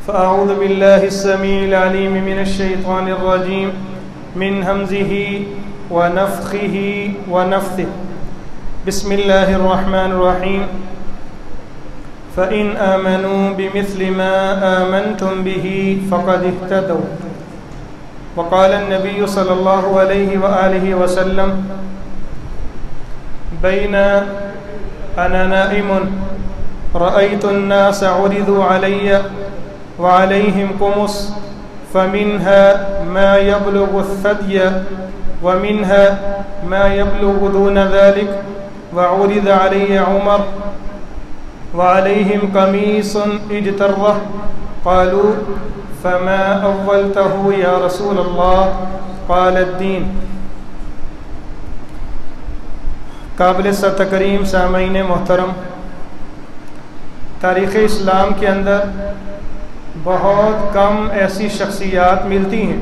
فأعوذ بالله السميع العليم من الشيطان الرجيم من همزه ونفخه ونفثه بسم الله الرحمن الرحيم فإن آمنوا بمثل ما آمنتم به فقد اهتدوا وقال النبي صلى الله عليه وآله وسلم بين أنا نائم رأيت الناس عرضوا علي وعليهم قمص فمنها ما يبلغ الثدي ومنها ما يبلغ دون ذلك وعرض علي عمر وعليهم قميص اجتره قالوا فما أولته يا رسول الله قال الدين. قابل تکریم سامعین محترم، تاریخ اسلام کے اندر بہت کم ایسی شخصیات ملتی ہیں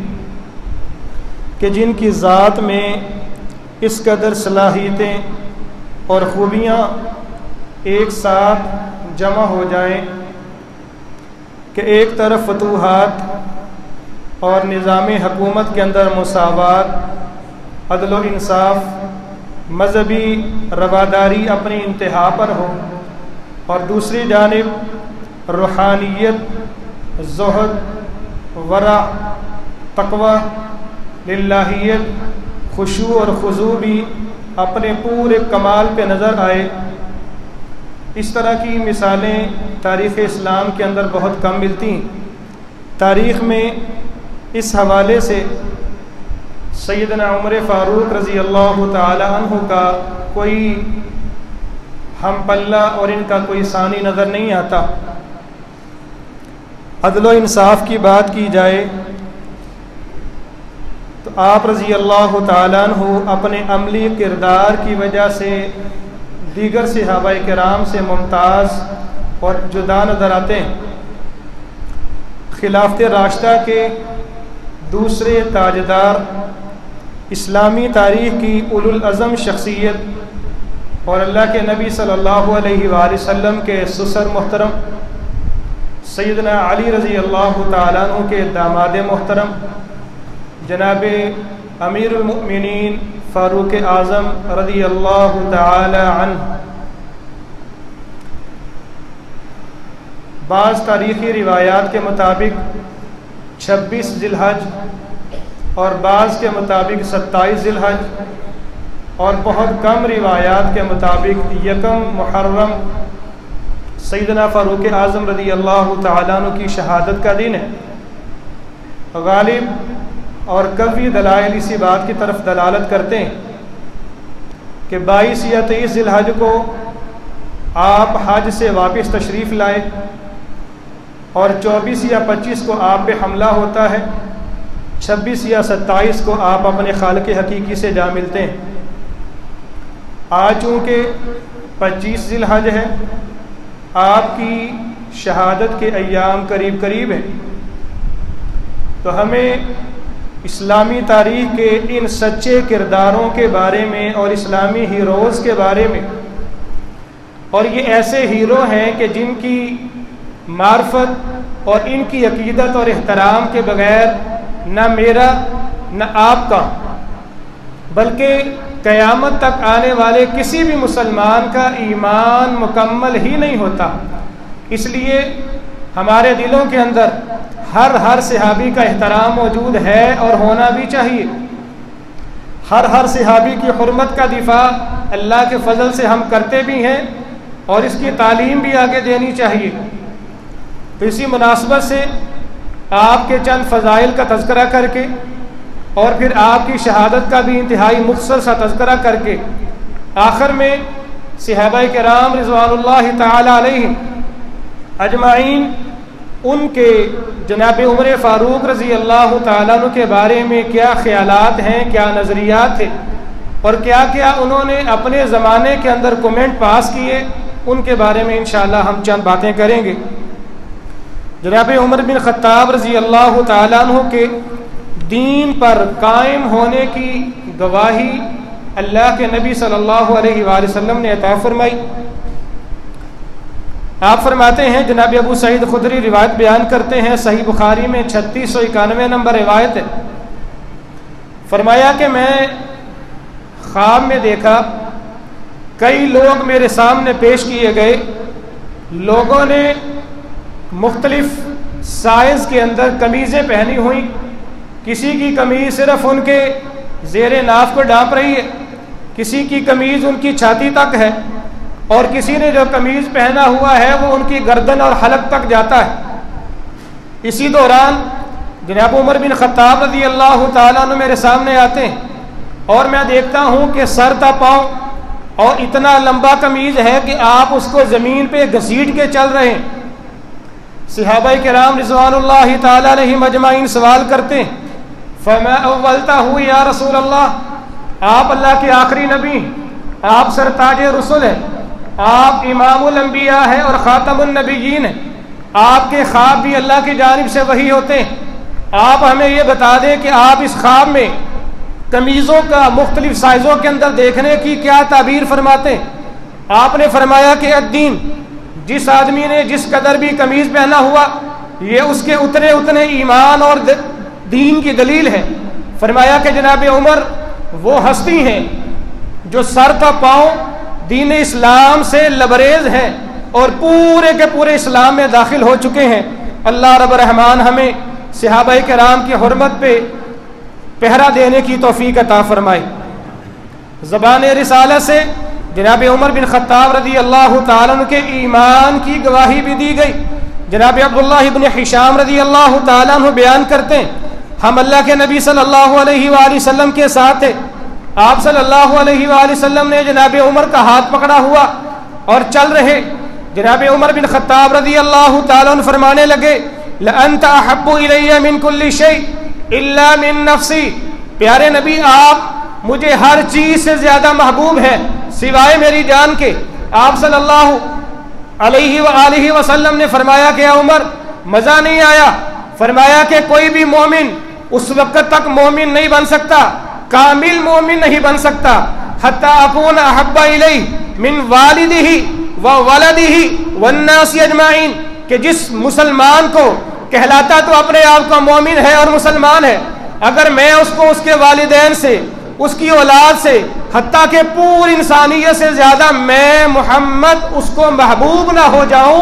کہ جن کی ذات میں اس قدر صلاحیتیں اور خوبیاں ایک ساتھ جمع ہو جائیں کہ ایک طرف فتوحات اور نظام حکومت کے اندر مساوات، عدل و انصاف، مذہبی رواداری اپنی انتہا پر ہو، اور دوسری جانب روحانیت، زہد، ورع، تقوی، للہیت، خشوع اور خضوع بھی اپنے پورے کمال پہ نظر آئے. اس طرح کی مثالیں تاریخ اسلام کے اندر بہت کم ملتی ہیں. تاریخ میں اس حوالے سے سیدنا عمر فاروق رضی اللہ تعالی عنہ کا کوئی ہم پلہ اور ان کا کوئی ثانی نظر نہیں آتا. عدل و انصاف کی بات کی جائے تو آپ رضی اللہ تعالیٰ عنہ اپنے عملی کردار کی وجہ سے دیگر صحابہ کرام سے ممتاز اور جدا نظر آتے ہیں. خلافت راشدہ کے دوسرے تاجدار، اسلامی تاریخ کی اولو العزم شخصیت اور اللہ کے نبی صلی اللہ علیہ وآلہ وسلم کے سسر محترم سیدنا علی رضی اللہ تعالیٰ عنہ کے داماد محترم جناب امیر المؤمنین فاروق اعظم رضی اللہ تعالی عنہ، بعض تاریخی روایات کے مطابق 26 ذی الحج اور بعض کے مطابق 27 ذی الحج اور بہت کم روایات کے مطابق 1 محرم سیدنا فاروق اعظم رضی اللہ تعالیٰ عنہ کی شہادت کا دن ہے. غالب اور قوی دلائل اسی بات کی طرف دلالت کرتے ہیں کہ 22 یا 23 ذی الحج کو آپ حج سے واپس تشریف لائے اور 24 یا 25 کو آپ پہ حملہ ہوتا ہے، 26 یا 27 کو آپ اپنے خالق حقیقی سے جا ملتے ہیں. آج چونکہ 25 ذی الحج ہے، آپ کی شہادت کے ایام قریب قریب ہیں، تو ہمیں اسلامی تاریخ کے ان سچے کرداروں کے بارے میں اور اسلامی ہیروز کے بارے میں، اور یہ ایسے ہیرو ہیں کہ جن کی معرفت اور ان کی عقیدت اور احترام کے بغیر نہ میرا نہ آپ کا بلکہ قیامت تک آنے والے کسی بھی مسلمان کا ایمان مکمل ہی نہیں ہوتا. اس لیے ہمارے دلوں کے اندر ہر صحابی کا احترام موجود ہے اور ہونا بھی چاہیے. ہر صحابی کی حرمت کا دفاع اللہ کے فضل سے ہم کرتے بھی ہیں اور اس کی تعلیم بھی آگے دینی چاہیے. تو اسی مناسبت سے آپ کے چند فضائل کا تذکرہ کر کے اور پھر آپ کی شہادت کا بھی انتہائی مختصر سا تذکرہ کر کے آخر میں صحابہ کرام رضوان اللہ تعالی علیہم اجمعین ان کے جناب عمر فاروق رضی اللہ تعالیٰ عنہ کے بارے میں کیا خیالات ہیں، کیا نظریات ہیں اور کیا کیا انہوں نے اپنے زمانے کے اندر کومنٹ پاس کیے، ان کے بارے میں انشاءاللہ ہم چند باتیں کریں گے. جناب عمر بن خطاب رضی اللہ تعالیٰ عنہ کے دین پر قائم ہونے کی گواہی اللہ کے نبی صلی اللہ علیہ وآلہ وسلم نے عطا فرمائی. آپ فرماتے ہیں، جناب ابو سعید خدری روایت بیان کرتے ہیں، صحیح بخاری میں 3691 نمبر روایت ہے، فرمایا کہ میں خواب میں دیکھا کئی لوگ میرے سامنے پیش کیے گئے، لوگوں نے مختلف سائز کے اندر قمیضیں پہنی ہوئیں، کسی کی قمیض صرف ان کے زیر ناف کو ڈھانپ رہی ہے، کسی کی قمیض ان کی چھاتی تک ہے، اور کسی نے جو قمیض پہنا ہوا ہے وہ ان کی گردن اور حلق تک جاتا ہے۔ اسی دوران جناب عمر بن خطاب رضی اللہ تعالیٰ عنہ میرے سامنے آتے ہیں، اور میں دیکھتا ہوں کہ سر تا پاؤں اور اتنا لمبا قمیض ہے کہ آپ اس کو زمین پہ گھسیٹ کے چل رہے ہیں۔ صحابہ کرام رضوان اللہ تعالیٰ علیہم اجمعین سوال کرتے ہیں، فما اولتہ یا رسول اللہ، آپ اللہ کے آخری نبی، آپ سرتاج رسول ہیں، آپ امام الانبیاء ہیں اور خاتم النبیین ہیں، آپ کے خواب بھی اللہ کی جانب سے وحی ہوتے ہیں، آپ ہمیں یہ بتا دیں کہ آپ اس خواب میں قمیضوں کا مختلف سائزوں کے اندر دیکھنے کی کیا تعبیر فرماتے ہیں؟ آپ نے فرمایا کہ الدین، جس آدمی نے جس قدر بھی قمیض پہنا ہوا یہ اس کے اتنے ایمان اور دین کی دلیل ہے۔ فرمایا کہ جناب عمر وہ ہستی ہیں جو سر تا پاؤں دین اسلام سے لبریز ہیں اور پورے کے پورے اسلام میں داخل ہو چکے ہیں۔ اللہ رب الرحمن ہمیں صحابہ کرام کی حرمت پہ پہرا دینے کی توفیق عطا فرمائے۔ زبان رسالت سے جناب عمر بن خطاب رضی اللہ تعالیٰ عنہ کے ایمان کی گواہی بھی دی گئی۔ جناب عبداللہ بن حشام رضی اللہ تعالیٰ عنہ بیان کرتے ہیں، ہم اللہ کے نبی صلی اللہ علیہ وآلہ وسلم کے ساتھ تھے، آپ صلی اللہ علیہ وآلہ وسلم نے جناب عمر کا ہاتھ پکڑا ہوا اور چل رہے۔ جناب عمر بن خطاب رضی اللہ تعالیٰ عنہ فرمانے لگے، لأنت احب الی من کل شیء الا من نفسی، پیارے نبی آپ مجھے ہر چیز سے زیادہ محبوب ہیں سوائے میری جان کے۔ آپ صلی اللہ علیہ وآلہ وسلم نے فرمایا کہ عمر مزہ نہیں آیا؟ فرمایا کہ کوئی بھی مومن اس وقت تک مومن نہیں بن سکتا، کامل مومن نہیں بن سکتا، حتی اکون احب الیہ من والدہ وولدہ والناس اجمعین، کہ جس مسلمان کو کہلاتا تو اپنے آپ کا مومن ہے اور مسلمان ہے، اگر میں اس کو اس کے والدین سے، اس کی اولاد سے، حتیٰ کہ پوری انسانیت سے زیادہ میں محمد اس کو محبوب نہ ہو جاؤں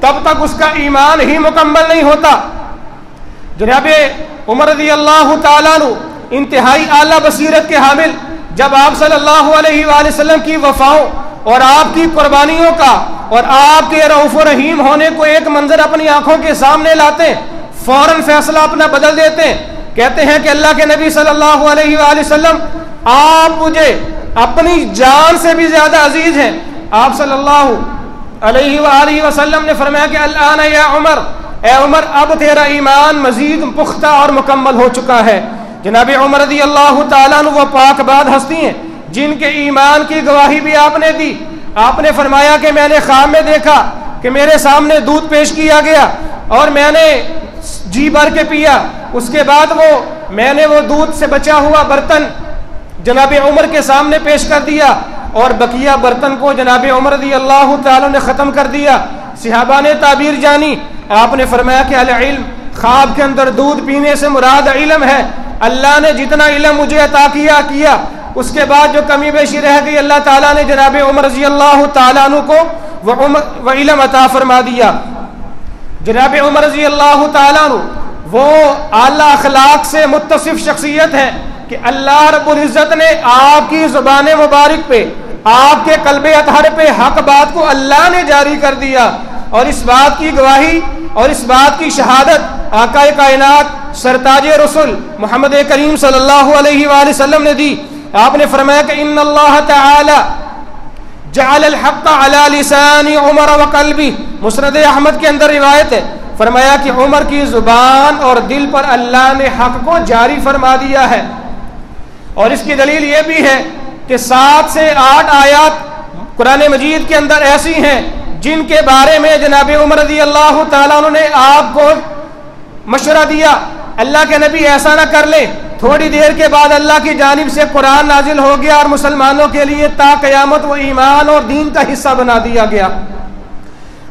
تب تک اس کا ایمان ہی مکمل نہیں ہوتا۔ جناب عمر رضی اللہ تعالیٰ عنہ انتہائی اعلیٰ بصیرت کے حامل، جب آپ صلی اللہ علیہ وآلہ وسلم کی وفاؤں اور آپ کی قربانیوں کا اور آپ کے رؤوف و رحیم ہونے کو ایک منظر اپنی آنکھوں کے سامنے لاتے ہیں، فوراً فیصلہ اپنا بدل دیتے ہیں، کہتے ہیں کہ اللہ کے نبی صلی اللہ علیہ وآلہ وسلم آپ مجھے اپنی جان سے بھی زیادہ عزیز ہیں۔ آپ صلی اللہ علیہ وآلہ وسلم نے فرمایا کہ الآن یا عمر، اے عمر اب تیرا ایمان مزید پختہ اور مکمل ہو چکا ہے۔ جناب عمر رضی اللہ تعالیٰ عنہ وہ پاک باد ہستی ہیں جن کے ایمان کی گواہی بھی آپ نے دی۔ آپ نے فرمایا کہ میں نے خواب میں دیکھا کہ میرے سامنے دودھ پیش کیا گیا اور میں نے جی بھر کے پیا، اس کے بعد میں نے وہ دودھ سے بچا ہوا برتن جناب عمر کے سامنے پیش کر دیا اور بقیہ برتن کو جناب عمر رضی اللہ تعالیٰ نے ختم کر دیا۔ صحابہ نے تعبیر جانی، آپ نے فرمایا کہ العلم، خواب کے اندر دودھ پینے سے مراد علم ہے، اللہ نے جتنا علم مجھے عطا کیا، اس کے بعد جو کمی بیشی رہ گئی اللہ تعالیٰ نے جناب عمر رضی اللہ تعالیٰ عنہ کو وہ علم عطا فرما دیا۔ جناب عمر رضی اللہ تعالیٰ عنہ وہ اعلیٰ اخلاق سے متصف شخصیت ہے کہ اللہ رب العزت نے آپ کی زبان مبارک پہ، آپ کے قلب اطہر پہ حق بات کو اللہ نے جاری کر دیا، اور اس بات کی گواہی اور اس بات کی شہادت آقا کائنات سرتاج رسول محمد کریم صلی اللہ علیہ وآلہ وسلم نے دی۔ آپ نے فرمایا کہ ان اللہ تعالی جعل الحق علی لسان عمر وقلبی، مسند احمد کے اندر روایت ہے، فرمایا کہ عمر کی زبان اور دل پر اللہ نے حق کو جاری فرما دیا ہے۔ اور اس کی دلیل یہ بھی ہے کہ 7 سے 8 آیات قرآن مجید کے اندر ایسی ہیں جن کے بارے میں جناب عمر رضی اللہ تعالیٰ عنہ نے آپ کو مشورہ دیا، اللہ کے نبی ایسا نہ کر لیں۔ تھوڑی دیر کے بعد اللہ کی جانب سے قرآن نازل ہو گیا اور مسلمانوں کے لیے تا قیامت وہ ایمان اور دین کا حصہ بنا دیا گیا۔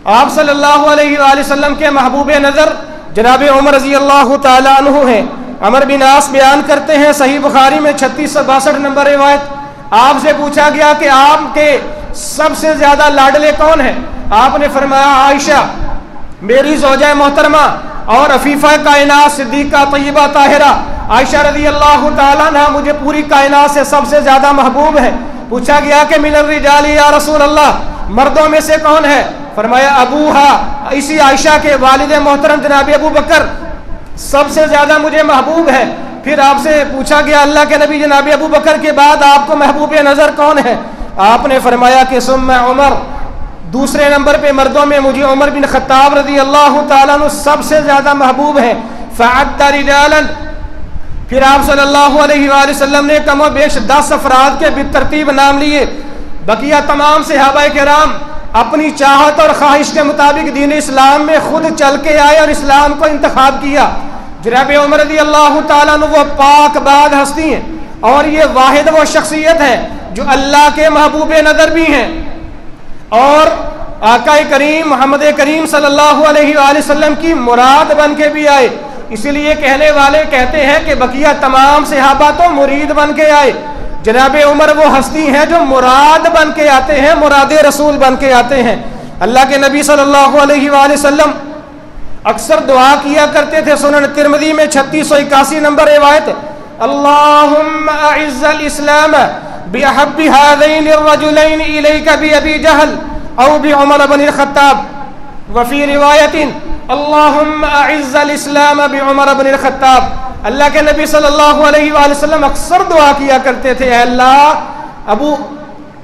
آپ صلی اللہ علیہ وآلہ وسلم کے محبوب نظر جناب عمر رضی اللہ تعالیٰ عنہ ہیں۔ عمر بن عاص بیان کرتے ہیں صحیح بخاری میں 3662 نمبر روایت، آپ سے پوچھا گیا کہ آپ کے سب سے زیادہ لاڈلے کون ہیں؟ آپ نے فرمایا عائشہ میری زوجہ محترمہ اور عفیفہ کائنات صدیقہ طیبہ طاہرہ عائشہ رضی اللہ تعالیٰ عنہ مجھے پوری کائنات سے سب سے زیادہ محبوب ہے۔ پوچھا گیا کہ من الرجال یا رسول اللہ، مردوں میں سے کون ہے؟ فرمایا ابوہا، اسی عائشہ کے والد محترم جناب ابو بکر سب سے زیادہ مجھے محبوب ہے۔ پھر آپ سے پوچھا گیا اللہ کے نبی جناب ابو بکر کے بعد آپ کو محبوب نظر کون ہے؟ آپ نے فرمایا کہ ثم عمر، دوسرے نمبر پہ مردوں میں مجھے عمر بن خطاب رضی اللہ تعالیٰ عنہ سب سے زیادہ محبوب ہے۔ فعد رجالا، پھر آپ صلی اللہ علیہ وآلہ وسلم نے کم و بیش 10 افراد کے بالترتیب نام لیے۔ بقیہ تمام صحابہ کرام اپنی چاہت اور خواہش کے مطابق دین اسلام میں خود چل کے آئے اور اسلام کو انتخاب کیا۔ جناب عمر رضی اللہ تعالیٰ عنہ وہ پاک باد ہستی ہیں اور یہ واحد وہ شخصیت ہے جو اللہ کے محبوب نظر بھی ہیں اور آقا کریم محمد کریم صلی اللہ علیہ وآلہ وسلم کی مراد بن کے بھی آئے۔ اسی لیے کہنے والے کہتے ہیں کہ بقیہ تمام صحابہ تو مرید بن کے آئے، جناب عمر وہ ہستی ہیں جو مراد بن کے آتے ہیں، مراد رسول بن کے آتے ہیں۔ اللہ کے نبی صلی اللہ علیہ وآلہ وسلم اکثر دعا کیا کرتے تھے، سنن ترمذی میں 3681 نمبر روایت، اللہم اعز الاسلام بأحب هذین الرجلین الیک بأبی جہل او بعمر بن الخطاب، وفی روایت اللہم اعز الاسلام بعمر بن الخطاب۔ اللہ کے نبی صلی اللہ علیہ وآلہ وسلم اکثر دعا کیا کرتے تھے، اے اللہ ابو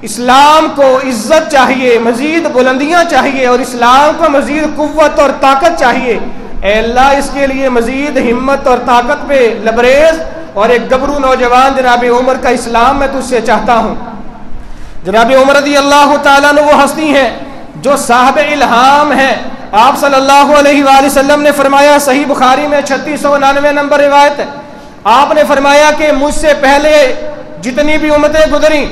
اسلام کو عزت چاہیے، مزید بلندیاں چاہیے اور اسلام کو مزید قوت اور طاقت چاہیے، اے اللہ اس کے لیے مزید ہمت اور طاقت پہ لبریز اور ایک گبرو نوجوان جناب عمر کا اسلام میں تجھ سے چاہتا ہوں۔ جناب عمر رضی اللہ تعالیٰ عنہ وہ ہستی ہیں جو صاحب الہام ہیں۔ آپ صلی اللہ علیہ وآلہ وسلم نے فرمایا صحیح بخاری میں 3699 نمبر روایت ہے، آپ نے فرمایا کہ مجھ سے پہلے جتنی بھی امتیں گزری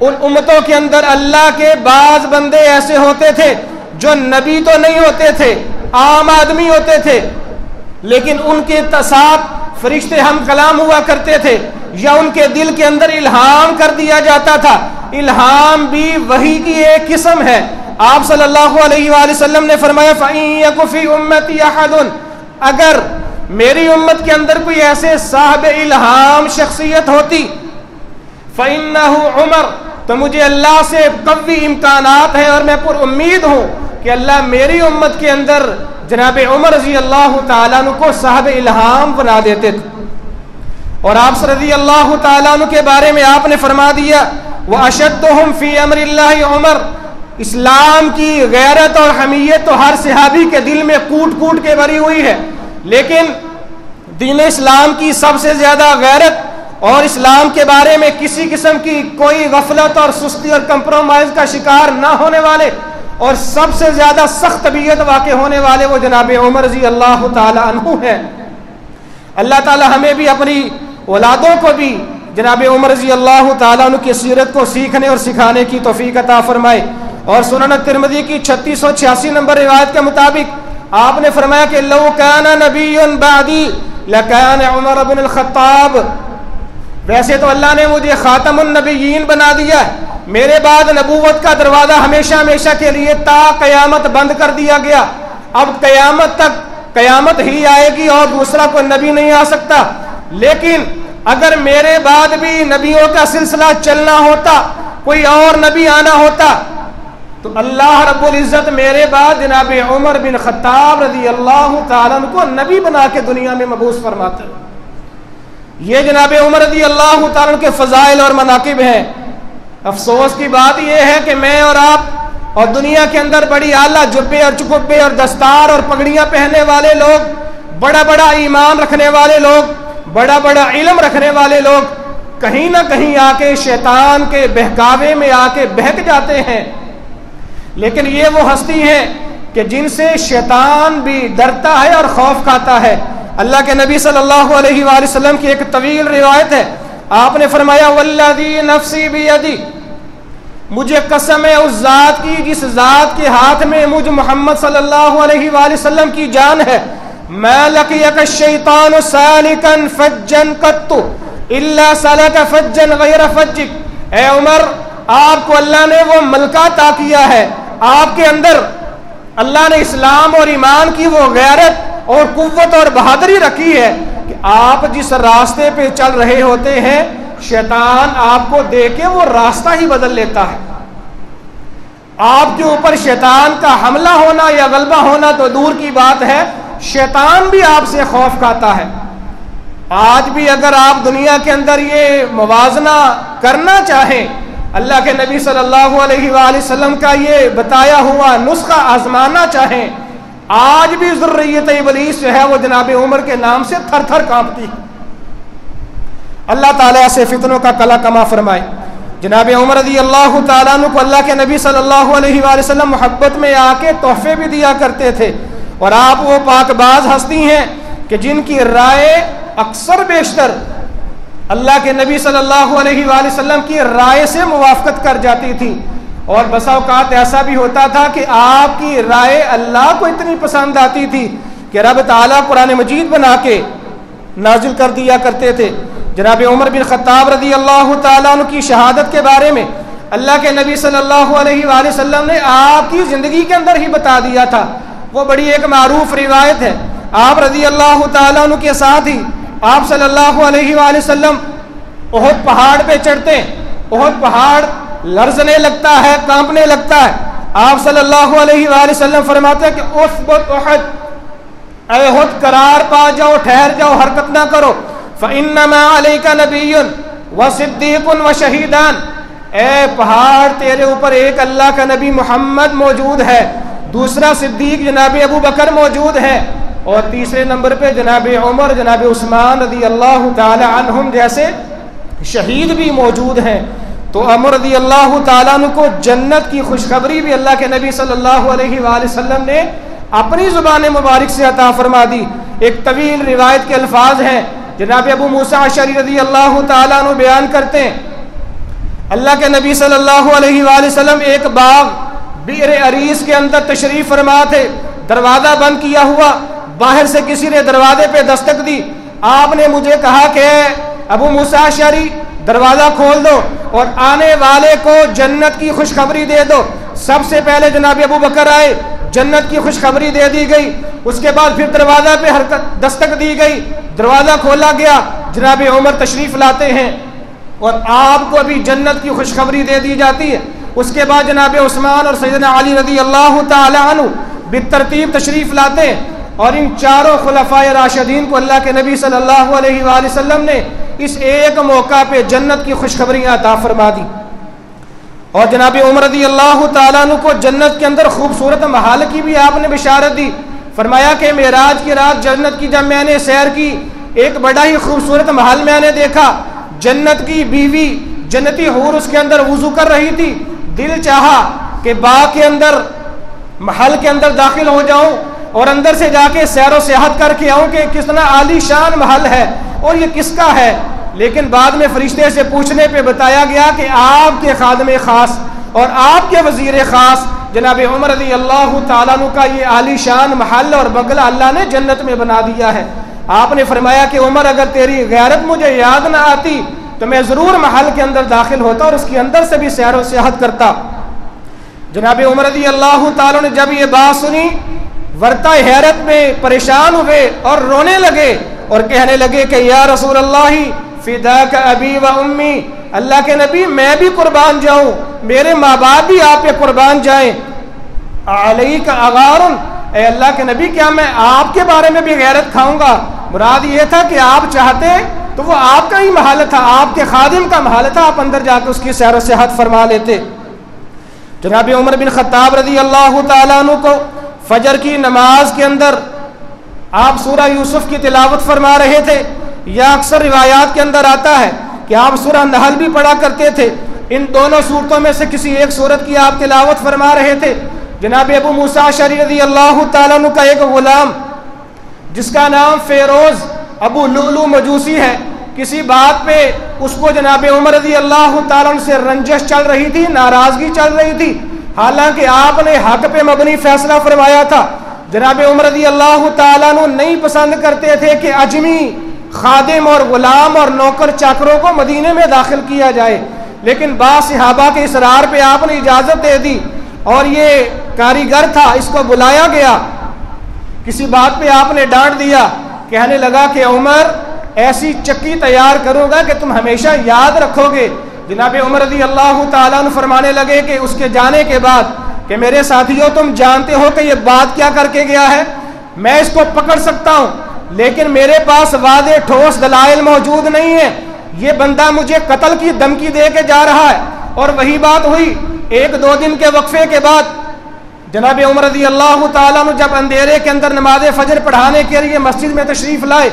ان امتوں کے اندر اللہ کے بعض بندے ایسے ہوتے تھے جو نبی تو نہیں ہوتے تھے، عام آدمی ہوتے تھے، لیکن ان کے ساتھ فرشتے ہم کلام ہوا کرتے تھے یا ان کے دل کے اندر الہام کر دیا جاتا تھا۔ الہام بھی وحی کی ایک قسم ہے۔ آپ صلی اللہ علیہ وآلہ وسلم نے فرمایا فَإِن يَكُ فِي أُمَّتِي أَحَدٌ، اگر میری امت کے اندر کوئی ایسے صاحب الہام شخصیت ہوتی فَإِنَّهُ عمر، تو مجھے اللہ سے قوی امکانات ہیں اور میں پر امید ہوں کہ اللہ میری امت کے اندر جناب عمر رضی اللہ تعالیٰ عنہ کو صاحب الہام بنا دیتے تھے۔ اور آپ رضی اللہ تعالیٰ عنہ کے بارے میں آپ نے فرما دیا وَأَشَدُّهُمْ فِي أَمْرِ اللَّهِ عمر، اسلام کی غیرت اور حمیت تو ہر صحابی کے دل میں کوٹ کوٹ کے بھری ہوئی ہے، لیکن دین اسلام کی سب سے زیادہ غیرت اور اسلام کے بارے میں کسی قسم کی کوئی غفلت اور سستی اور کمپرومائز کا شکار نہ ہونے والے اور سب سے زیادہ سخت طبیعت واقع ہونے والے وہ جناب عمر رضی اللہ تعالی عنہ ہیں۔ اللہ تعالی ہمیں بھی اپنی اولادوں کو بھی جناب عمر رضی اللہ تعالیٰ عنہ کی سیرت کو سیکھنے اور سکھانے کی توفیق عطا فرمائے۔ اور سنن ترمذی کی 3686 نمبر روایت کے مطابق آپ نے فرمایا کہ لو کان نبی بعدی لکان عمر بن الخطاب، ویسے تو اللہ نے مجھے خاتم النبیین بنا دیا ہے، میرے بعد نبوت کا دروازہ ہمیشہ ہمیشہ کے لیے تا قیامت بند کر دیا گیا، اب قیامت تک قیامت ہی آئے گی اور دوسرا کوئی نبی نہیں آ سکتا، لیکن اگر میرے بعد بھی نبیوں کا سلسلہ چلنا ہوتا، کوئی اور نبی آنا ہوتا، تو اللہ رب العزت میرے بعد جناب عمر بن خطاب رضی اللہ تعالیٰ عنہ کو نبی بنا کے دنیا میں مبعوث فرماتے ہیں۔ یہ جناب عمر رضی اللہ تعالیٰ عنہ کے فضائل اور مناقب ہیں۔ افسوس کی بات یہ ہے کہ میں اور آپ اور دنیا کے اندر بڑی اعلیٰ جبے اور چکبے اور دستار اور پگڑیاں پہننے والے لوگ، بڑا بڑا ایمان رکھنے والے لوگ، بڑا بڑا علم رکھنے والے لوگ کہیں نہ کہیں آ کے شیطان کے بہکاوے میں آ کے بہک جاتے ہیں، لیکن یہ وہ ہستی ہیں کہ جن سے شیطان بھی ڈرتا ہے اور خوف کھاتا ہے۔ اللہ کے نبی صلی اللہ علیہ وآلہ وسلم کی ایک طویل روایت ہے، آپ نے فرمایا والذی نفسی بیدی، مجھے قسم ہے اس ذات کی جس ذات کے ہاتھ میں مجھ محمد صلی اللہ علیہ وآلہ وسلم کی جان ہے، ما لقیک الشیطان سالکا فجا قط الا سلک فجا غیر فجک۔ اے عمر، آپ کو اللہ نے وہ ملکہ عطا کیا ہے، آپ کے اندر اللہ نے اسلام اور ایمان کی وہ غیرت اور قوت اور بہادری رکھی ہے کہ آپ جس راستے پہ چل رہے ہوتے ہیں شیطان آپ کو دیکھ کے وہ راستہ ہی بدل لیتا ہے۔ آپ کے اوپر شیطان کا حملہ ہونا یا غلبہ ہونا تو دور کی بات ہے، شیطان بھی آپ سے خوف کھاتا ہے۔ آج بھی اگر آپ دنیا کے اندر یہ موازنہ کرنا چاہیں، اللہ کے نبی صلی اللہ علیہ وآلہ وسلم کا یہ بتایا ہوا نسخہ آزمانا چاہیں، آج بھی ذریت ابلیس جو ہے وہ جناب عمر کے نام سے تھر تھر کانپتی ہے۔ اللہ تعالیٰ سے فتنوں کا کلا کما فرمائے۔ جناب عمر رضی اللہ تعالیٰ عنہ کو اللہ کے نبی صلی اللہ علیہ وآلہ وسلم محبت میں آ کے تحفے بھی دیا کرتے تھے، اور آپ وہ پاک باز ہستی ہیں کہ جن کی رائے اکثر بیشتر اللہ کے نبی صلی اللہ علیہ وآلہ وسلم کی رائے سے موافقت کر جاتی تھی، اور بسا اوقات ایسا بھی ہوتا تھا کہ آپ کی رائے اللہ کو اتنی پسند آتی تھی کہ رب تعالیٰ قرآن مجید بنا کے نازل کر دیا کرتے تھے۔ جناب عمر بن خطاب رضی اللہ تعالیٰ عنہ کی شہادت کے بارے میں اللہ کے نبی صلی اللہ علیہ وآلہ وسلم نے آپ کی زندگی کے اندر ہی بتا دیا تھا۔ وہ بڑی ایک معروف روایت ہے، آپ رضی اللہ تعالیٰ عنہ کے ساتھ ہی آپ صلی اللہ علیہ وآلہ وسلم احد پہاڑ پہ چڑھتے ہیں، احد پہاڑ لرزنے لگتا ہے، کانپنے لگتا ہے، آپ صلی اللہ علیہ وآلہ وسلم فرماتے ہیں کہ اثبت احد، اے احد قرار پا جاؤ، ٹھہر جاؤ، حرکت نہ کرو، فَإِنَّمَا عَلَيْكَ نَبِيٌّ وَصِدِّيقٌ وَشَهِيدَانِ، اے پہاڑ تیرے اوپر ایک اللہ کا نبی محمد موجود ہے، دوسرا صدیق جناب ابو بکر موجود ہے، اور تیسرے نمبر پہ جناب عمر، جناب عثمان رضی اللہ تعالی عنہم جیسے شہید بھی موجود ہیں۔ تو عمر رضی اللہ تعالیٰ عنہ کو جنت کی خوشخبری بھی اللہ کے نبی صلی اللہ علیہ وآلہ وسلم نے اپنی زبان مبارک سے عطا فرما دی۔ ایک طویل روایت کے الفاظ ہیں، جناب ابو موسیٰ اشعری رضی اللہ تعالیٰ عنہ بیان کرتے ہیں، اللہ کے نبی صلی اللہ علیہ وآلہ وسلم ایک باغ بئر عریس کے اندر تشریف فرما تھے، دروازہ بند کیا ہوا، باہر سے کسی نے دروازے پہ دستک دی، آپ نے مجھے کہا کہ ابو موسیٰ اشعری دروازہ کھول دو اور آنے والے کو جنت کی خوشخبری دے دو۔ سب سے پہلے جناب ابو بکر آئے، جنت کی خوشخبری دے دی گئی، اس کے بعد پھر دروازہ پہ دستک دی گئی، دروازہ کھولا گیا، جناب عمر تشریف لاتے ہیں اور آپ کو ابھی جنت کی خوشخبری دے دی جاتی ہے۔ اس کے بعد جناب عثمان اور سیدنا علی رضی اللہ تعالی عنہ بالترتیب تشریف لاتے ہیں، اور ان چاروں خلفائے راشدین کو اللہ کے نبی صلی اللہ علیہ وآلہ وسلم نے اس ایک موقع پہ جنت کی خوشخبریاں عطا فرما دی۔ اور جناب عمر رضی اللہ تعالیٰ عنہ کو جنت کے اندر خوبصورت محل کی بھی آپ نے بشارت دی، فرمایا کہ معراج کی رات جنت کی جب میں نے سیر کی، ایک بڑا ہی خوبصورت محل میں نے دیکھا، جنت کی بیوی جنتی حور اس کے اندر وضو کر رہی تھی، دل چاہا کہ باغ کے اندر محل کے اندر داخل ہو جاؤں اور اندر سے جا کے سیر و سیاحت کر کے آؤں کہ کتنا عالی شان محل ہے اور یہ کس کا ہے، لیکن بعد میں فرشتے سے پوچھنے پہ بتایا گیا کہ آپ کے خادم خاص اور آپ کے وزیر خاص جناب عمر رضی اللہ تعالیٰ عنہ کا یہ عالی شان محل اور بنگلہ اللہ نے جنت میں بنا دیا ہے۔ آپ نے فرمایا کہ عمر اگر تیری غیرت مجھے یاد نہ آتی تو میں ضرور محل کے اندر داخل ہوتا اور اس کے اندر سے بھی سیر و سیاحت کرتا۔ جناب عمر رضی اللہ تعالیٰ نے جب یہ بات سنی ورطہ حیرت میں پریشان ہوئے اور رونے لگے اور کہنے لگے کہ یا رسول اللہ فداک ابی و امی، اللہ کے نبی میں بھی قربان جاؤں، میرے ماں باپ بھی آپ پہ قربان جائیں، علیک اغار، اے اللہ کے نبی کیا میں آپ کے بارے میں بھی غیرت کھاؤں گا؟ مراد یہ تھا کہ آپ چاہتے تو وہ آپ کا ہی محل تھا، آپ کے خادم کا محل تھا، آپ اندر جا کے اس کی سیر و سیاحت فرما لیتے۔ جناب عمر بن خطاب رضی اللہ تعالیٰ عنہ کو فجر کی نماز کے اندر آپ سورہ یوسف کی تلاوت فرما رہے تھے، یا اکثر روایات کے اندر آتا ہے کہ آپ سورہ نحل بھی پڑھا کرتے تھے، ان دونوں صورتوں میں سے کسی ایک صورت کی آپ تلاوت فرما رہے تھے۔ جناب ابو موسیٰ اشعری رضی اللہ تعالیٰ عنہ کا ایک غلام جس کا نام فیروز ابو لؤلؤ مجوسی ہے، کسی بات پہ اس کو جناب عمر رضی اللہ تعالیٰ عنہ سے رنجش چل رہی تھی، ناراضگی چل رہی تھی، حالانکہ آپ نے حق پہ مبنی فیصلہ فرمایا تھا۔ جناب عمر رضی اللہ تعالیٰ عنہ نہیں پسند کرتے تھے کہ اجمی خادم اور غلام اور نوکر چاکروں کو مدینے میں داخل کیا جائے، لیکن بعض صحابہ کے اصرار پہ آپ نے اجازت دے دی، اور یہ کاریگر تھا، اس کو بلایا گیا، کسی بات پہ آپ نے ڈانٹ دیا، کہنے لگا کہ عمر ایسی چکی تیار کروں گا کہ تم ہمیشہ یاد رکھو گے۔ جناب عمر رضی اللہ تعالیٰ عنہ فرمانے لگے کہ اس کے جانے کے بعد کہ میرے ساتھیوں تم جانتے ہو کہ یہ بات کیا کر کے گیا ہے، میں اس کو پکڑ سکتا ہوں لیکن میرے پاس واضح ٹھوس دلائل موجود نہیں ہے، یہ بندہ مجھے قتل کی دھمکی دے کے جا رہا ہے۔ اور وہی بات ہوئی، ایک دو دن کے وقفے کے بعد جناب عمر رضی اللہ تعالیٰ عنہ جب اندھیرے کے اندر نماز فجر پڑھانے کے لیے مسجد میں تشریف لائے،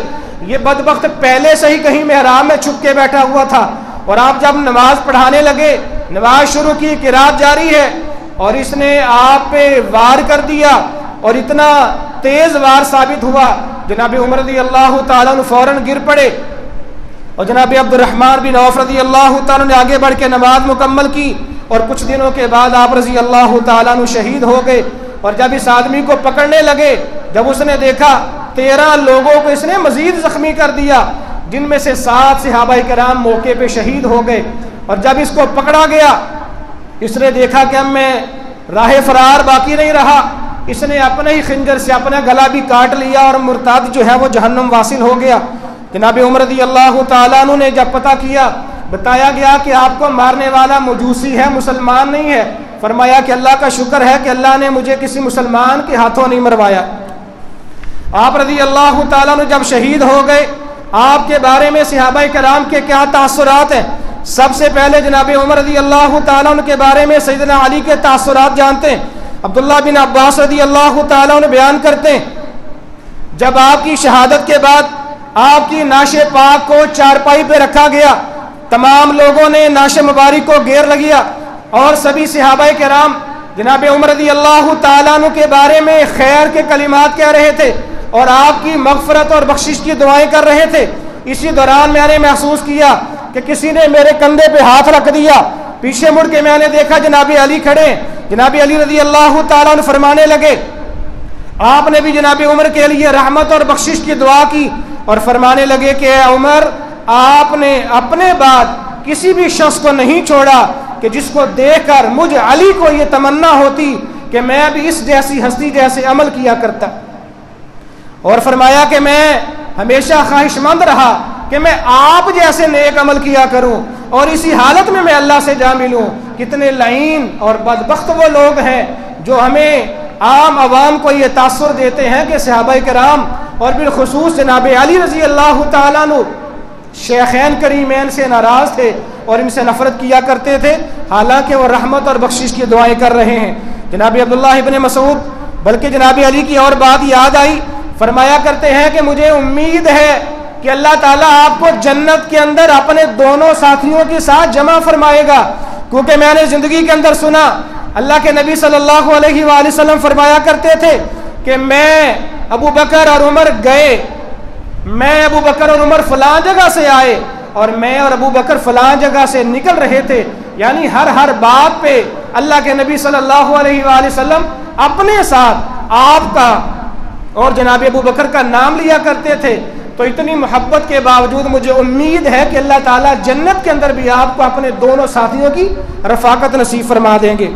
یہ بدبخت پہلے سے ہی کہیں محراب میں چھپ کے بیٹھا ہوا تھا، اور آپ جب نماز پڑھانے لگے، نماز شروع کی، قرات جاری ہے، اور اس نے آپ پہ وار کر دیا، اور اتنا تیز وار ثابت ہوا، جناب عمر رضی اللہ تعالیٰ عنہ فوراً گر پڑے، اور جناب عبد الرحمن بن عوف رضی اللہ تعالیٰ نے آگے بڑھ کے نماز مکمل کی، اور کچھ دنوں کے بعد آپ رضی اللہ تعالیٰ عنہ شہید ہو گئے۔ اور جب اس آدمی کو پکڑنے لگے، جب اس نے دیکھا 13 لوگوں کو اس نے مزید زخمی کر دیا، جن میں سے 7 صحابہ کرام موقع پہ شہید ہو گئے۔ اور جب اس کو پکڑا گیا، اس نے دیکھا کہ اب میں راہ فرار باقی نہیں رہا، اس نے اپنے ہی خنجر سے اپنا گلا بھی کاٹ لیا، اور مرتد جو ہے وہ جہنم واصل ہو گیا۔ جناب عمر رضی اللہ تعالیٰ عنہ نے جب پتہ کیا، بتایا گیا کہ آپ کو مارنے والا مجوسی ہے، مسلمان نہیں ہے، فرمایا کہ اللہ کا شکر ہے کہ اللہ نے مجھے کسی مسلمان کے ہاتھوں نہیں مروایا۔ آپ رضی اللہ تعالیٰ عنہ جب شہید ہو گئے، آپ کے بارے میں صحابہ کرام کے کیا تاثرات ہیں؟ سب سے پہلے جناب عمر رضی اللہ تعالیٰ عنہ کے بارے میں سیدنا علی کے تاثرات جانتے ہیں۔ عبداللہ بن عباس رضی اللہ تعالیٰ عنہ بیان کرتے ہیں، جب آپ کی شہادت کے بعد آپ کی نعش پاک کو چارپائی پہ رکھا گیا، تمام لوگوں نے نعش مبارک کو گھیر لگیا، اور سبھی صحابہ کرام جناب عمر رضی اللہ تعالیٰ عنہ کے بارے میں خیر کے کلمات کہہ رہے تھے، اور آپ کی مغفرت اور بخشش کی دعائیں کر رہے تھے۔ اسی دوران میں نے محسوس کیا کہ کسی نے میرے کندھے پہ ہاتھ رکھ دیا، پیچھے مڑ کے میں نے دیکھا جناب علی کھڑے، جناب علی رضی اللہ تعالیٰ عنہ فرمانے لگے، آپ نے بھی جناب عمر کے لیے رحمت اور بخشش کی دعا کی، اور فرمانے لگے کہ اے عمر، آپ نے اپنے بعد کسی بھی شخص کو نہیں چھوڑا کہ جس کو دیکھ کر مجھ علی کو یہ تمنا ہوتی کہ میں بھی اس جیسی ہستی جیسے عمل کیا کرتا، اور فرمایا کہ میں ہمیشہ خواہش مند رہا کہ میں آپ جیسے نیک عمل کیا کروں، اور اسی حالت میں اللہ سے جا ملوں۔ کتنے لعین اور بدبخت وہ لوگ ہیں جو ہمیں عام عوام کو یہ تاثر دیتے ہیں کہ صحابہ کرام اور بالخصوص جناب علی رضی اللہ تعالیٰ عنہ شیخین کریمین سے ناراض تھے اور ان سے نفرت کیا کرتے تھے، حالانکہ وہ رحمت اور بخشش کی دعائیں کر رہے ہیں۔ جناب عبداللہ ابن مسعود بلکہ جناب علی کی اور بات یاد آئی، فرمایا کرتے ہیں کہ مجھے امید ہے کہ اللہ تعالیٰ آپ کو جنت کے اندر اپنے دونوں ساتھیوں کے ساتھ جمع فرمائے گا، کیونکہ میں نے زندگی کے اندر سنا اللہ کے نبی صلی اللہ علیہ وآلہ وسلم فرمایا کرتے تھے کہ میں ابو بکر اور عمر گئے، میں ابو بکر اور عمر فلاں جگہ سے آئے اور میں اور ابو بکر فلاں جگہ سے نکل رہے تھے، یعنی ہر بات پہ اللہ کے نبی صلی اللہ علیہ وآلہ وسلم اپنے ساتھ آپ کا اور جناب ابو بکر کا نام لیا کرتے تھے۔ تو اتنی محبت کے باوجود مجھے امید ہے کہ اللہ تعالیٰ جنت کے اندر بھی آپ کو اپنے دونوں ساتھیوں کی رفاقت نصیب فرما دیں گے۔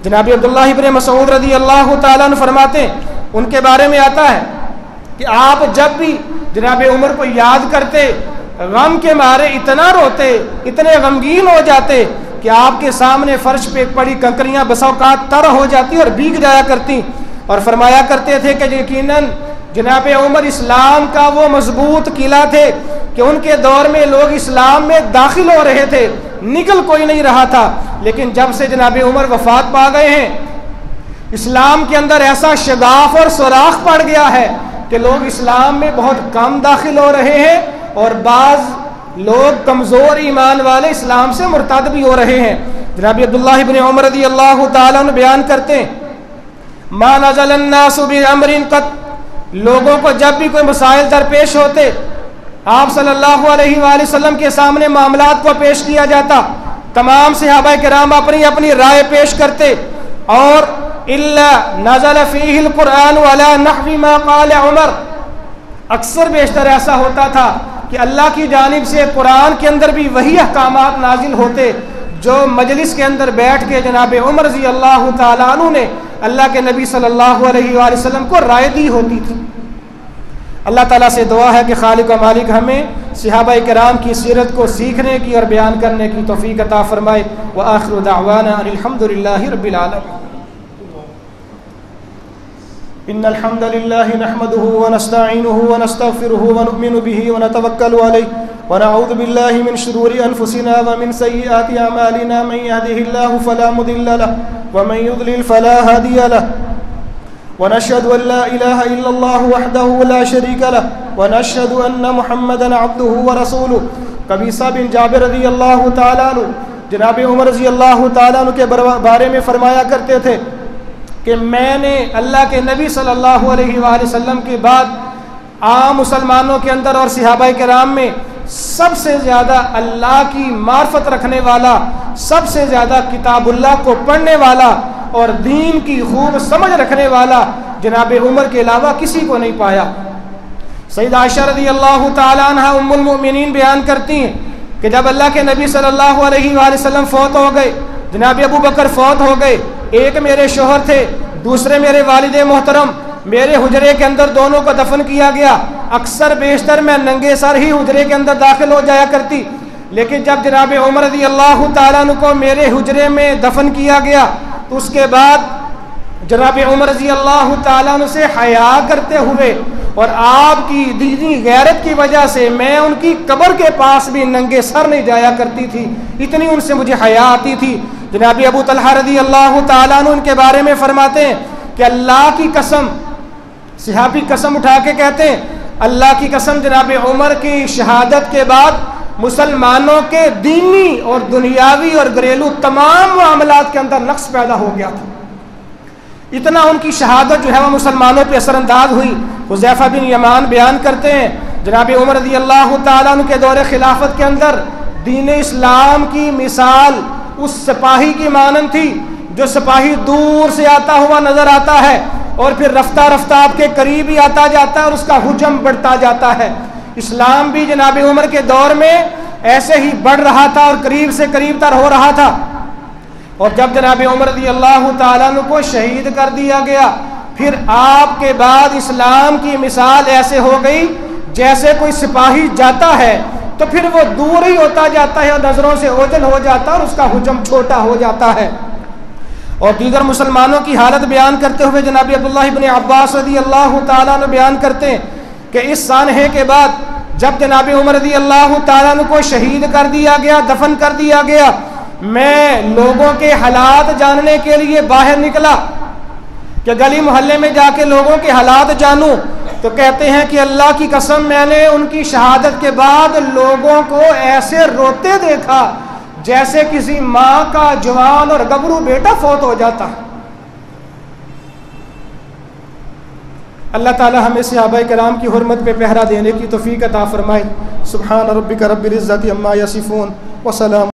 جناب عبداللہ ابن مسعود رضی اللہ تعالیٰ عنہ فرماتے ہیں، ان کے بارے میں آتا ہے کہ آپ جب بھی جناب عمر کو یاد کرتے، غم کے مارے اتنا روتے، اتنے غمگین ہو جاتے کہ آپ کے سامنے فرش پہ پڑی کنکریاں بسا اوقات تر ہو جاتی اور بھیگ جایا کرتی، اور فرمایا کرتے تھے کہ یقیناً جناب عمر اسلام کا وہ مضبوط قلعہ تھے کہ ان کے دور میں لوگ اسلام میں داخل ہو رہے تھے، نکل کوئی نہیں رہا تھا، لیکن جب سے جناب عمر وفات پا گئے ہیں اسلام کے اندر ایسا شگاف اور سوراخ پڑ گیا ہے کہ لوگ اسلام میں بہت کم داخل ہو رہے ہیں، اور بعض لوگ کمزور ایمان والے اسلام سے مرتد بھی ہو رہے ہیں۔ جناب عبداللہ ابن عمر رضی اللہ تعالیٰ عنہ بیان کرتے ہیں، ما نزل الناس بامر قط، لوگوں کو جب بھی کوئی مسائل درپیش ہوتے آپ صلی اللہ علیہ وآلہ وسلم کے سامنے معاملات کو پیش کیا جاتا، تمام صحابہ کرام اپنی اپنی رائے پیش کرتے، اور الا نزل فیہ القرآن علی نحو ما قال عمر، اکثر بیشتر ایسا ہوتا تھا کہ اللہ کی جانب سے قرآن کے اندر بھی وہی احکامات نازل ہوتے جو مجلس کے اندر بیٹھ کے جناب عمر رضی اللہ تعالیٰ عنہ نے اللہ کے نبی صلی اللہ علیہ وآلہ وسلم کو رائے دی ہوتی تھی۔ اللہ تعالیٰ سے دعا ہے کہ خالق و مالک ہمیں صحابہ کرام کی سیرت کو سیکھنے کی اور بیان کرنے کی توفیق عطا فرمائے۔ وآخر دعوانا ان الحمد للہ رب العالمین۔ ان الحمد لله نحمده ونستعينه ونستغفره ونؤمن به ونتوكل عليه ونعوذ بالله من شرور انفسنا ومن سيئات اعمالنا، من يهده الله فلا مضل له ومن يضلل فلا هادي له، ونشهد ان لا اله الا الله وحده لا شريك له، ونشهد ان محمدا عبده ورسوله۔ قبیصہ بن جابر رضی اللہ تعالیٰ عنہ جناب عمر رضی اللہ تعالیٰ عنہ کے بارے میں فرمایا کرتے تھے کہ میں نے اللہ کے نبی صلی اللہ علیہ وآلہ وسلم کے بعد عام مسلمانوں کے اندر اور صحابہ کرام میں سب سے زیادہ اللہ کی معرفت رکھنے والا، سب سے زیادہ کتاب اللہ کو پڑھنے والا اور دین کی خوب سمجھ رکھنے والا جناب عمر کے علاوہ کسی کو نہیں پایا۔ سیدہ عائشہ رضی اللہ تعالیٰ عنہ ام المؤمنین بیان کرتی ہیں کہ جب اللہ کے نبی صلی اللہ علیہ وآلہ وسلم فوت ہو گئے، جناب ابو بکر فوت ہو گئے، ایک میرے شوہر تھے، دوسرے میرے والد محترم، میرے حجرے کے اندر دونوں کو دفن کیا گیا۔ اکثر بیشتر میں ننگے سر ہی حجرے کے اندر داخل ہو جایا کرتی، لیکن جب جناب عمر رضی اللہ تعالیٰ عنہ کو میرے حجرے میں دفن کیا گیا تو اس کے بعد جناب عمر رضی اللہ تعالیٰ عنہ سے حیا کرتے ہوئے اور آپ کی دینی غیرت کی وجہ سے میں ان کی قبر کے پاس بھی ننگے سر نہیں جایا کرتی تھی، اتنی ان سے مجھے حیا آتی تھی۔ جناب ابو طلحہ رضی اللہ تعالیٰ عنہ ان کے بارے میں فرماتے ہیں کہ اللہ کی قسم، صحابی قسم اٹھا کے کہتے ہیں اللہ کی قسم جناب عمر کی شہادت کے بعد مسلمانوں کے دینی اور دنیاوی اور گھریلو تمام معاملات کے اندر نقص پیدا ہو گیا تھا، اتنا ان کی شہادت جو ہے وہ مسلمانوں پہ اثر انداز ہوئی۔ حذیفہ بن یمان بیان کرتے ہیں جناب عمر رضی اللہ تعالیٰ عنہ کے دور خلافت کے اندر دین اسلام کی مثال اس سپاہی کی مانند تھی جو سپاہی دور سے آتا ہوا نظر آتا ہے اور پھر رفتہ رفتہ آپ کے قریب ہی آتا جاتا ہے اور اس کا حجم بڑھتا جاتا ہے۔ اسلام بھی جناب عمر کے دور میں ایسے ہی بڑھ رہا تھا اور قریب سے قریب تر ہو رہا تھا، اور جب جناب عمر رضی اللہ تعالیٰ عنہ کو شہید کر دیا گیا پھر آپ کے بعد اسلام کی مثال ایسے ہو گئی جیسے کوئی سپاہی جاتا ہے تو پھر وہ دور ہی ہوتا جاتا ہے اور نظروں سے اوجھل ہو جاتا ہے اور اس کا حجم چھوٹا ہو جاتا ہے۔ اور دیگر مسلمانوں کی حالت بیان کرتے ہوئے جناب عبداللہ ابن عباس رضی اللہ تعالیٰ عنہ بیان کرتے ہیں کہ اس سانحے کے بعد جب جناب عمر رضی اللہ تعالیٰ عنہ کو شہید کر دیا گیا، دفن کر دیا گیا، میں لوگوں کے حالات جاننے کے لیے باہر نکلا کہ گلی محلے میں جا کے لوگوں کے حالات جانوں، تو کہتے ہیں کہ اللہ کی قسم میں نے ان کی شہادت کے بعد لوگوں کو ایسے روتے دیکھا جیسے کسی ماں کا جوان اور گبرو بیٹا فوت ہو جاتا۔ اللہ تعالی ہمیں صحابہ کرام کی حرمت پہ پہرا دینے کی توفیق عطا فرمائے۔ سبحان ربک رب العزت عما یصفون وسلام